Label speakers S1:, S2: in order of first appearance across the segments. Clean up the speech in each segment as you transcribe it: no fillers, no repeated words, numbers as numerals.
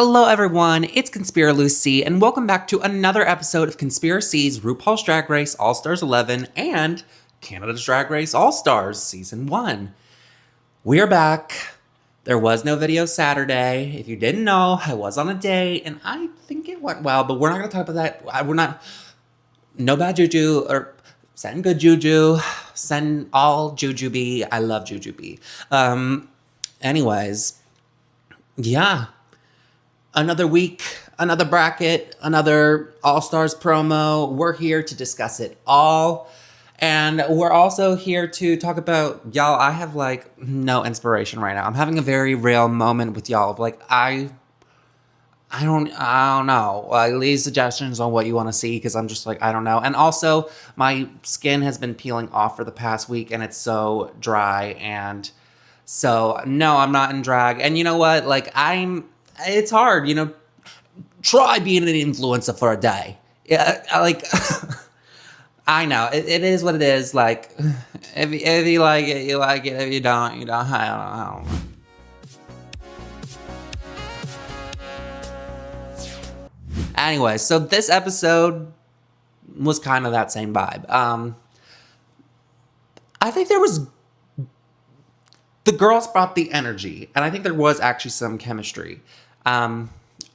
S1: Hello everyone, it's Conspira Lucy, and welcome back to another episode of Conspiracy's RuPaul's Drag Race All-Stars 11 and Canada's Drag Race All-Stars Season 1. We're back. There was no video Saturday. If you didn't know, I was on a date, and I think it went well, but we're not going to talk about that. We're not... No bad juju, or send good juju, send all jujubee. I love jujubee. Anyways, yeah. Another week, another bracket, another All-Stars promo. We're here to discuss it all. And we're also here to talk about, y'all, I have like no inspiration right now. I'm having a very real moment with y'all. Like, I don't know. Leave suggestions on what you want to see, because I'm just like, I don't know. And also, my skin has been peeling off for the past week, and it's so dry. And so, no, I'm not in drag. And you know what? Like, it's hard, try being an influencer for a day. Yeah, like, I know, it is what it is. Like, if you like it, you like it. If you don't, you don't. I don't know. Anyway, so this episode was kind of that same vibe. I think the girls brought the energy, and I think there was actually some chemistry.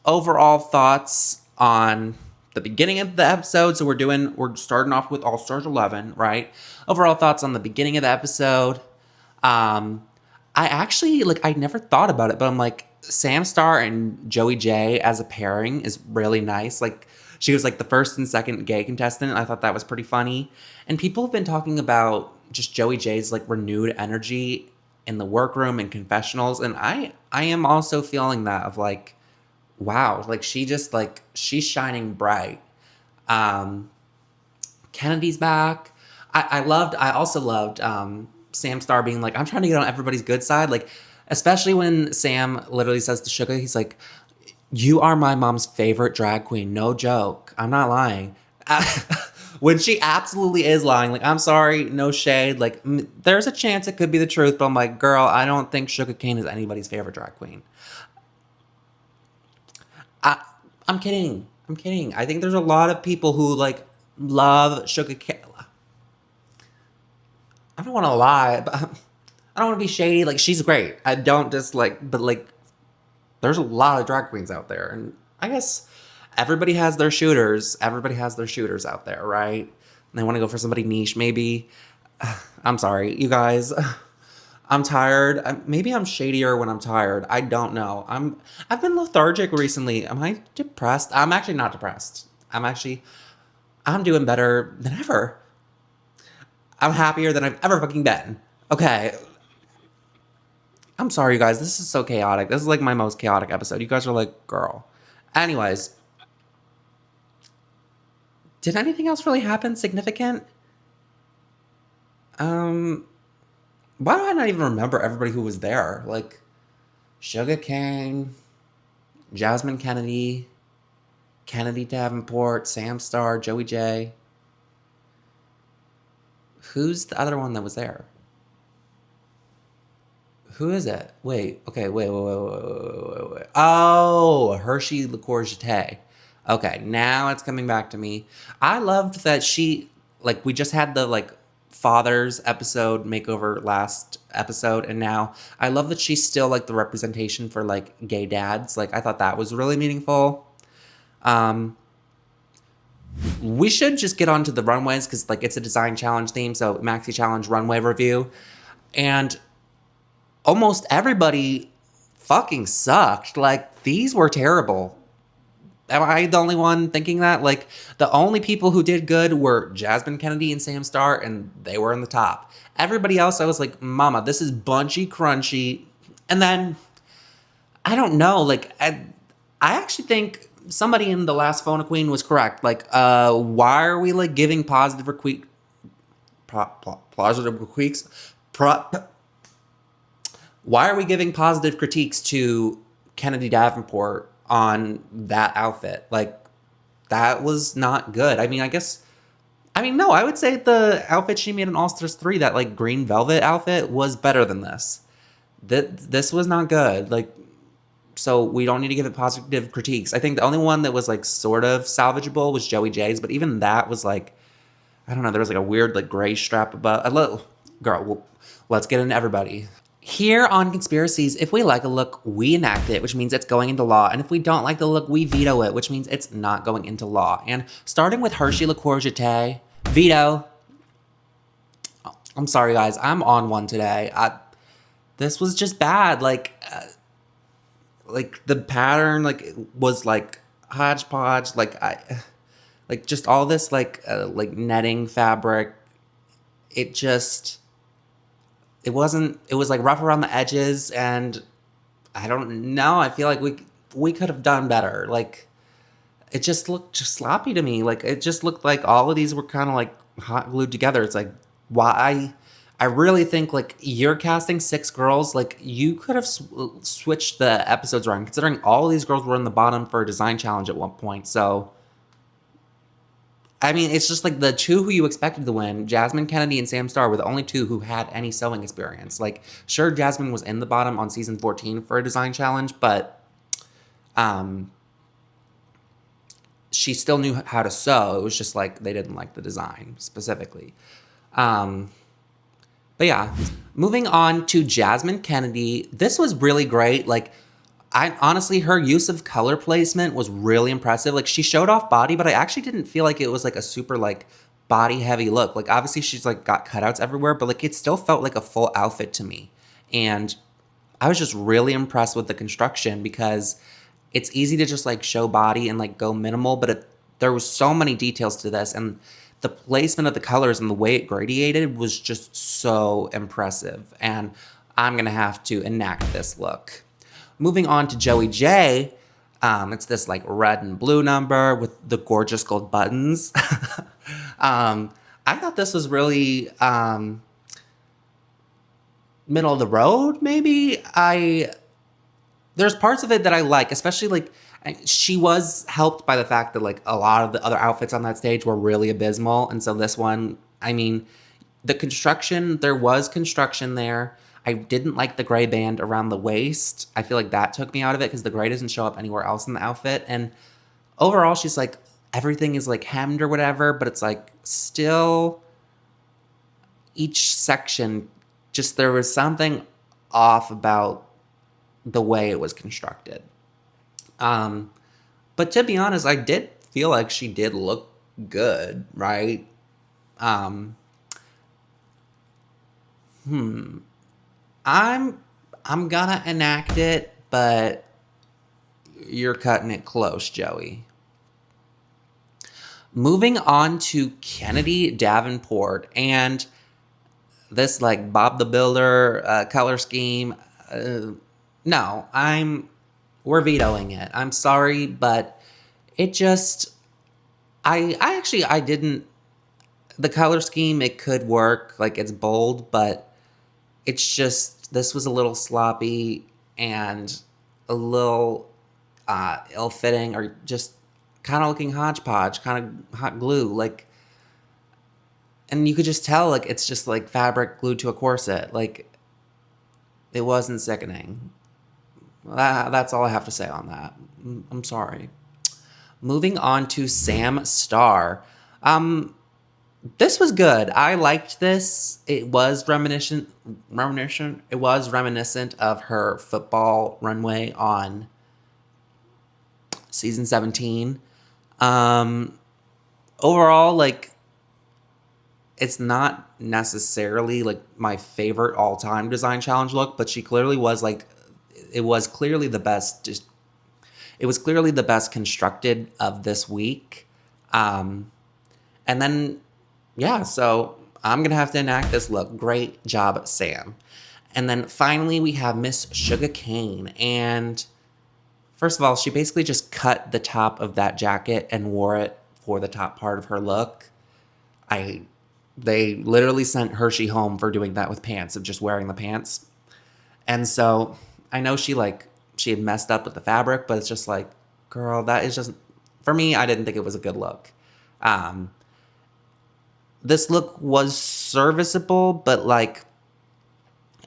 S1: Overall thoughts on the beginning of the episode. So we're starting off with All Stars 11, right? Overall thoughts on the beginning of the episode. I actually, I never thought about it, but I'm like, Sam Star and Joey J as a pairing is really nice. Like, she was like the first and second gay contestant. I thought that was pretty funny. And people have been talking about just Joey J's like renewed energy in the workroom and confessionals. And I am also feeling that of like, wow, like she's shining bright. Kennedy's back. I also loved Sam Star being like, I'm trying to get on everybody's good side. Like, especially when Sam literally says to Shuga, he's like, you are my mom's favorite drag queen. No joke. I'm not lying. When she absolutely is lying. Like, I'm sorry, no shade. Like, there's a chance it could be the truth, but I'm like, girl, I don't think Shuga Cain is anybody's favorite drag queen. I'm kidding. I think there's a lot of people who, like, love Shuga Cain. I don't want to lie, but I don't want to be shady. Like, she's great. I don't dislike, but, like, there's a lot of drag queens out there. And I guess everybody has their shooters. Everybody has their shooters out there, right? And they want to go for somebody niche, maybe. I'm sorry, you guys. I'm tired. Maybe I'm shadier when I'm tired. I don't know. I've been lethargic recently. Am I depressed? I'm actually not depressed. I'm doing better than ever. I'm happier than I've ever fucking been. Okay. I'm sorry, you guys. This is so chaotic. This is like my most chaotic episode. You guys are like, girl. Anyways. Did anything else really happen significant? Why do I not even remember everybody who was there? Like, Shuga Cain, Jasmine Kennedie, Kennedy Davenport, Sam Star, Joey J. Who's the other one that was there? Who is it? Wait. Oh, Hershii LiqCour-Jeté. Okay, now it's coming back to me. I loved that we just had the, father's episode makeover last episode, and now I love that she's still, the representation for, gay dads. I thought that was really meaningful. We should just get on to the runways, because, it's a design challenge theme, so Maxi-Challenge runway review. And almost everybody fucking sucked. These were terrible. Am I the only one thinking that? The only people who did good were Jasmine Kennedie and Sam Star, and they were in the top. Everybody else, I was like, mama, this is bunchy, crunchy. And then, I don't know, I actually think somebody in the last Phone a Queen was correct. Why are we, giving positive critiques? Why are we giving positive critiques to Kennedy Davenport on that outfit? That was not good. I would say the outfit she made in All Stars 3, that green velvet outfit, was better than this. This was not good. so we don't need to give it positive critiques. I think the only one that was like sort of salvageable was Joey J's, but even that was like, I don't know, there was like a weird like gray strap above. Girl, let's get into everybody. Here on Conspiracies, if we like a look, we enact it, which means it's going into law. And if we don't like the look, we veto it, which means it's not going into law. And starting with Hershii LiqCour-Jeté, veto. I'm sorry, guys. I'm on one today. This was just bad. Like the pattern, like, was like hodgepodge. Like just all this like netting fabric. It was like rough around the edges, and I don't know. I feel like we could have done better. Like, it just looked just sloppy to me. Like, it just looked like all of these were kind of like hot glued together. It's like, why? I really think like you're casting 6 girls. Like, you could have switched the episodes around, considering all of these girls were in the bottom for a design challenge at one point. So, I mean, it's just like the 2 who you expected to win, Jasmine Kennedie and Sam Starr, were the only 2 who had any sewing experience. Like, sure, Jasmine was in the bottom on season 14 for a design challenge, but she still knew how to sew. It was just like they didn't like the design specifically. But yeah, moving on to Jasmine Kennedie. This was really great. Like, honestly, her use of color placement was really impressive. Like, she showed off body, but I actually didn't feel like it was like a super like body heavy look. Like, obviously she's like got cutouts everywhere, but like it still felt like a full outfit to me. And I was just really impressed with the construction, because it's easy to just like show body and like go minimal, but there was so many details to this, and the placement of the colors and the way it gradiated was just so impressive. And I'm gonna have to enact this look. Moving on to Joey J, it's this like red and blue number with the gorgeous gold buttons. I thought this was really middle of the road, maybe. There's parts of it that I like, especially like she was helped by the fact that like a lot of the other outfits on that stage were really abysmal. And so this one, I mean, the construction, there was construction there. I didn't like the gray band around the waist. I feel like that took me out of it, because the gray doesn't show up anywhere else in the outfit. And overall, she's like, everything is like hemmed or whatever, but it's like still each section, just there was something off about the way it was constructed. But to be honest, I did feel like she did look good, right? I'm gonna enact it, but you're cutting it close, Joey. Moving on to Kennedy Davenport, and this like Bob the Builder color scheme. No, we're vetoing it. I'm sorry, but it just, I didn't, the color scheme, it could work, like it's bold, but it's just, this was a little sloppy and a little ill-fitting, or just kind of looking hodgepodge, kind of hot glue, like, and you could just tell, like, it's just like fabric glued to a corset. Like, it wasn't sickening. That's all I have to say on that. I'm sorry. Moving on to Sam Starr. This was good. I liked this. It was reminiscent. It was reminiscent of her football runway on season 17. Overall, like, it's not necessarily like my favorite all-time design challenge look, but she clearly was like, it was clearly the best. It was clearly the best constructed of this week. And then, yeah, so I'm going to have to enact this look. Great job, Sam. And then finally, we have Miss Shuga Cain. And first of all, she basically just cut the top of that jacket and wore it for the top part of her look. They literally sent Hershii home for doing that with pants, of just wearing the pants. And so I know she had messed up with the fabric, but it's just like, girl, that is just, for me, I didn't think it was a good look. This look was serviceable, but like,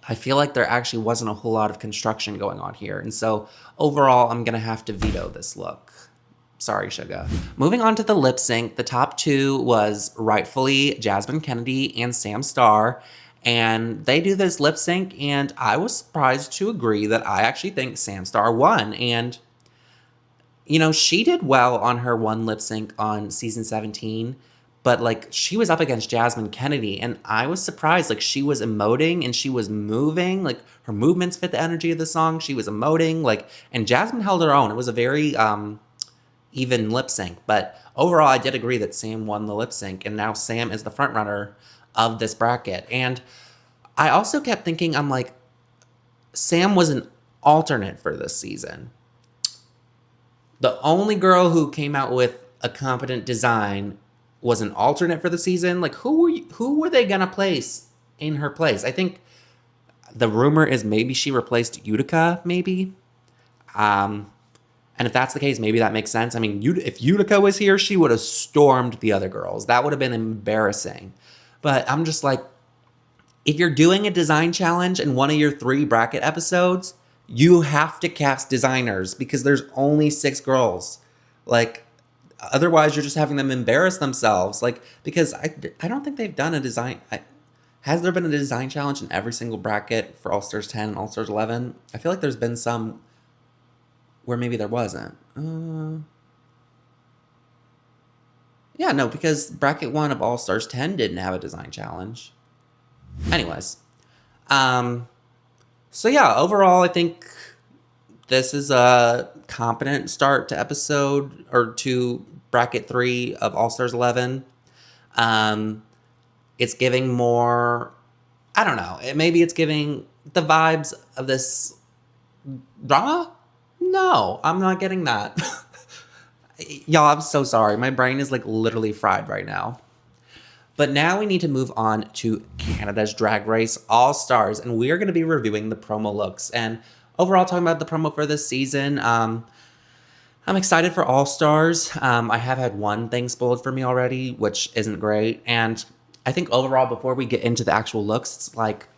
S1: I feel like there actually wasn't a whole lot of construction going on here. And so overall, I'm going to have to veto this look. Sorry, Shuga. Moving on to the lip sync, the top two was rightfully Jasmine Kennedie and Sam Starr. And they do this lip sync, and I was surprised to agree that I actually think Sam Starr won. And, you know, she did well on her one lip sync on season 17, but like she was up against Jasmine Kennedie, and I was surprised. Like she was emoting and she was moving, like her movements fit the energy of the song. She was emoting, like, and Jasmine held her own. It was a very even lip sync, but overall I did agree that Sam won the lip sync, and now Sam is the front runner of this bracket. And I also kept thinking, I'm like, Sam was an alternate for this season. The only girl who came out with a competent design was an alternate for the season. Like who were they gonna place in her place? I think the rumor is maybe she replaced Utica, maybe. And if that's the case, maybe that makes sense. I mean, if Utica was here, she would have stormed the other girls. That would have been embarrassing. But I'm just like, if you're doing a design challenge in one of your 3 bracket episodes, you have to cast designers because there's only 6 girls. Like, otherwise you're just having them embarrass themselves. Like, because I don't think they've done a design. Has there been a design challenge in every single bracket for All Stars 10 and All Stars 11? I feel like there's been some where maybe there wasn't. Yeah, no, because bracket 1 of All Stars 10 didn't have a design challenge. Anyways. So yeah, overall, I think this is a competent start to episode, or to bracket 3 of All Stars 11. It's giving more, I don't know, maybe it's giving the vibes of this drama? No, I'm not getting that. Y'all, I'm so sorry. My brain is like literally fried right now. But now we need to move on to Canada's Drag Race All Stars, and we are going to be reviewing the promo looks. And overall, talking about the promo for this season, I'm excited for All Stars. I have had one thing spoiled for me already, which isn't great. And I think overall, before we get into the actual looks, it's like,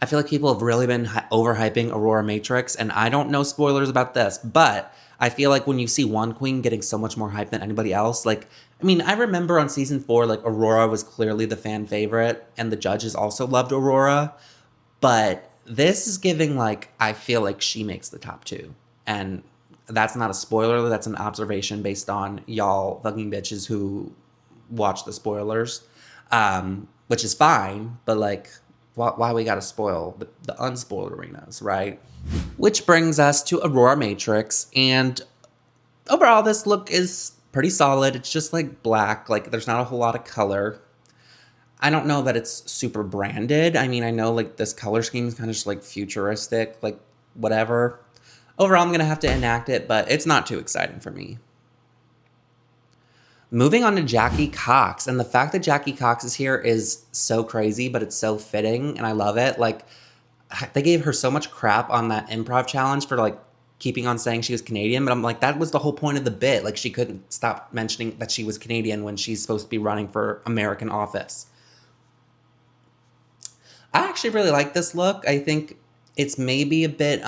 S1: I feel like people have really been overhyping Aurora Matrix, and I don't know spoilers about this, but I feel like when you see one queen getting so much more hype than anybody else, like, I mean, I remember on season 4, like, Aurora was clearly the fan favorite, and the judges also loved Aurora, but this is giving, like, I feel like she makes the top 2, and that's not a spoiler, that's an observation based on y'all fucking bitches who watch the spoilers, which is fine, but, like, why we gotta spoil the unspoiled arenas, right? Which brings us to Aurora Matrix, and overall this look is pretty solid. It's just like black, like there's not a whole lot of color. I don't know that it's super branded. I mean, I know like this color scheme is kind of just like futuristic, like whatever. Overall, I'm gonna have to enact it, but it's not too exciting for me. Moving on to Jackie Cox, and the fact that Jackie Cox is here is so crazy, but it's so fitting, and I love it. Like, they gave her so much crap on that improv challenge for, like, keeping on saying she was Canadian, but I'm like, that was the whole point of the bit. Like, she couldn't stop mentioning that she was Canadian when she's supposed to be running for American office. I actually really like this look. I think it's maybe a bit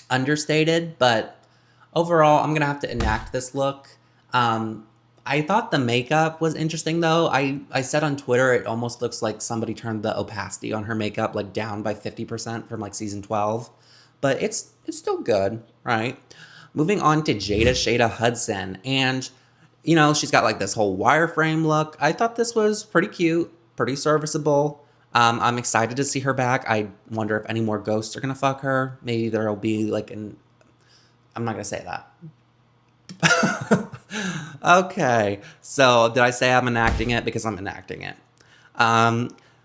S1: understated, but overall, I'm gonna have to enact this look. I thought the makeup was interesting though. I said on Twitter it almost looks like somebody turned the opacity on her makeup like down by 50% from like season 12. But it's still good, right? Moving on to Jada Shada Hudson. And, you know, she's got like this whole wireframe look. I thought this was pretty cute, pretty serviceable. I'm excited to see her back. I wonder if any more ghosts are gonna fuck her. Maybe there'll be like I'm not gonna say that. Okay, so did I say I'm enacting it? Because I'm enacting it.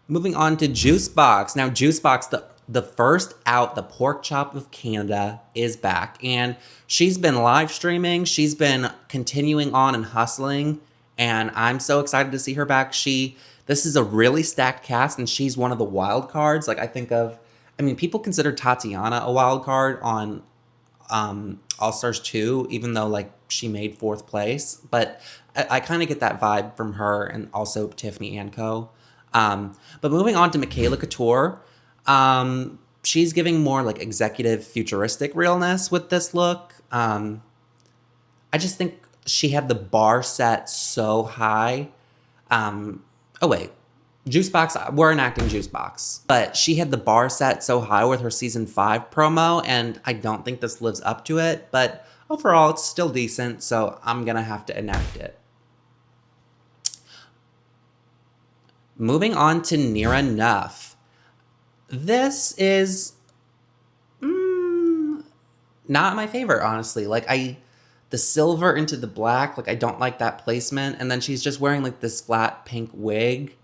S1: Moving on to Juice Boxx. Now, Juice Boxx, the first out, the pork chop of Canada, is back. And she's been live streaming. She's been continuing on and hustling. And I'm so excited to see her back. This is a really stacked cast, and she's one of the wild cards. Like, I mean, people consider Tatiana a wild card on All Stars 2, even though like she made 4th place, but I kind of get that vibe from her, and also Tiffany Ann Co. But moving on to Makayla Couture, she's giving more like executive futuristic realness with this look. I just think she had the bar set so high. Oh wait, Juicebox, we're enacting Juicebox. But she had the bar set so high with her season 5 promo, and I don't think this lives up to it, but overall it's still decent, so I'm gonna have to enact it. Moving on to Nearah Nuff. This is not my favorite, honestly. Like, the silver into the black, like, I don't like that placement. And then she's just wearing like this flat pink wig.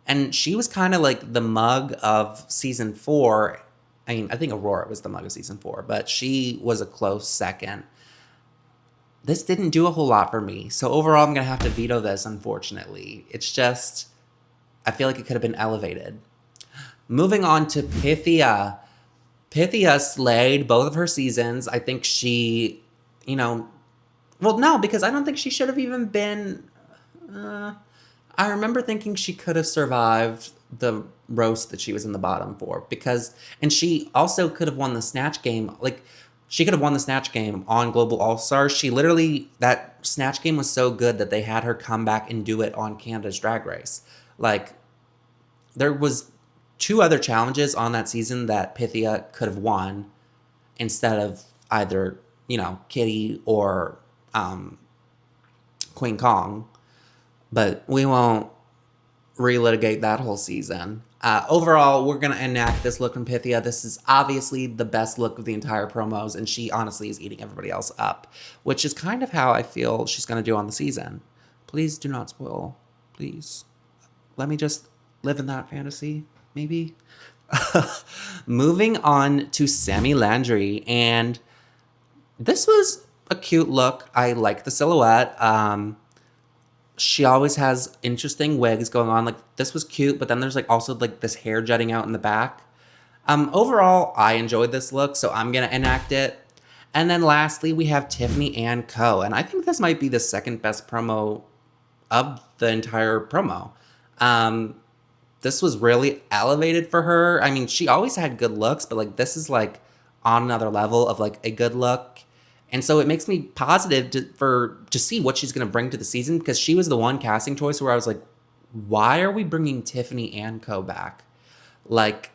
S1: And she was kind of like the mug of season 4. I mean, I think Aurora was the mug of season 4, but she was a close second. This didn't do a whole lot for me. So overall, I'm going to have to veto this, unfortunately. It's just, I feel like it could have been elevated. Moving on to Pythia. Pythia slayed both of her seasons. I think she, well, no, because I don't think she should have even been, I remember thinking she could have survived the roast that she was in the bottom for, and she also could have won the Snatch Game. Like, she could have won the Snatch Game on Global All-Stars. That Snatch Game was so good that they had her come back and do it on Canada's Drag Race. Like, there was 2 other challenges on that season that Pythia could have won instead of either, Kitty or Queen Kong. But we won't relitigate that whole season. Overall, we're going to enact this look from Pythia. This is obviously the best look of the entire promos, and she honestly is eating everybody else up, which is kind of how I feel she's going to do on the season. Please do not spoil. Please. Let me just live in that fantasy, maybe. Moving on to Sami Landri, and this was a cute look. I like the silhouette. She always has interesting wigs going on. Like, this was cute, but then there's like also like this hair jutting out in the back. Overall, I enjoyed this look, so I'm gonna enact it. And then lastly, we have Tiffany Ann Co, and I think this might be the second best promo of the entire promo. This was really elevated for her. I mean, she always had good looks, but like, this is like on another level of like a good look. And so it makes me positive to see what she's going to bring to the season, because she was the one casting choice where I was like, why are we bringing Tiffany Ann Co back? Like,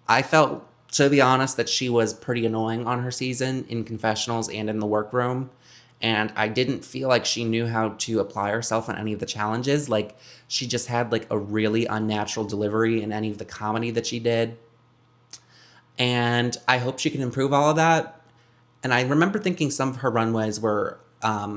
S1: I felt, to be honest, that she was pretty annoying on her season in confessionals and in the workroom. And I didn't feel like she knew how to apply herself on any of the challenges. Like, she just had like a really unnatural delivery in any of the comedy that she did. And I hope she can improve all of that. And I remember thinking some of her runways were a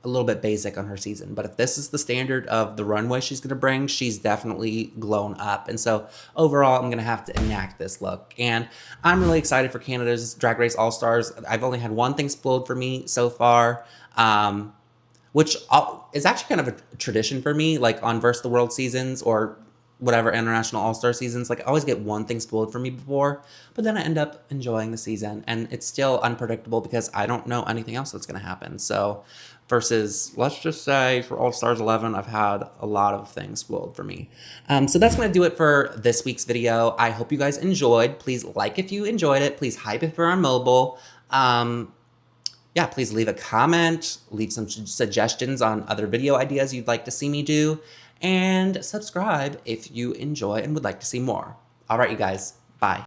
S1: little bit basic on her season. But if this is the standard of the runway she's going to bring, she's definitely blown up. And so overall, I'm going to have to enact this look. And I'm really excited for Canada's Drag Race All-Stars. I've only had one thing spoiled for me so far, which is actually kind of a tradition for me, like on Versus the World seasons or whatever international all-star seasons. Like, I always get one thing spoiled for me before, but then I end up enjoying the season, and it's still unpredictable because I don't know anything else that's going to happen. So versus, let's just say, for All Stars 11, I've had a lot of things spoiled for me. So that's going to do it for this week's video. I hope you guys enjoyed. Please like if you enjoyed it. Please hype if you're on mobile. Yeah, please leave a comment, leave some suggestions on other video ideas you'd like to see me do, and subscribe if you enjoy and would like to see more. All right, you guys, bye.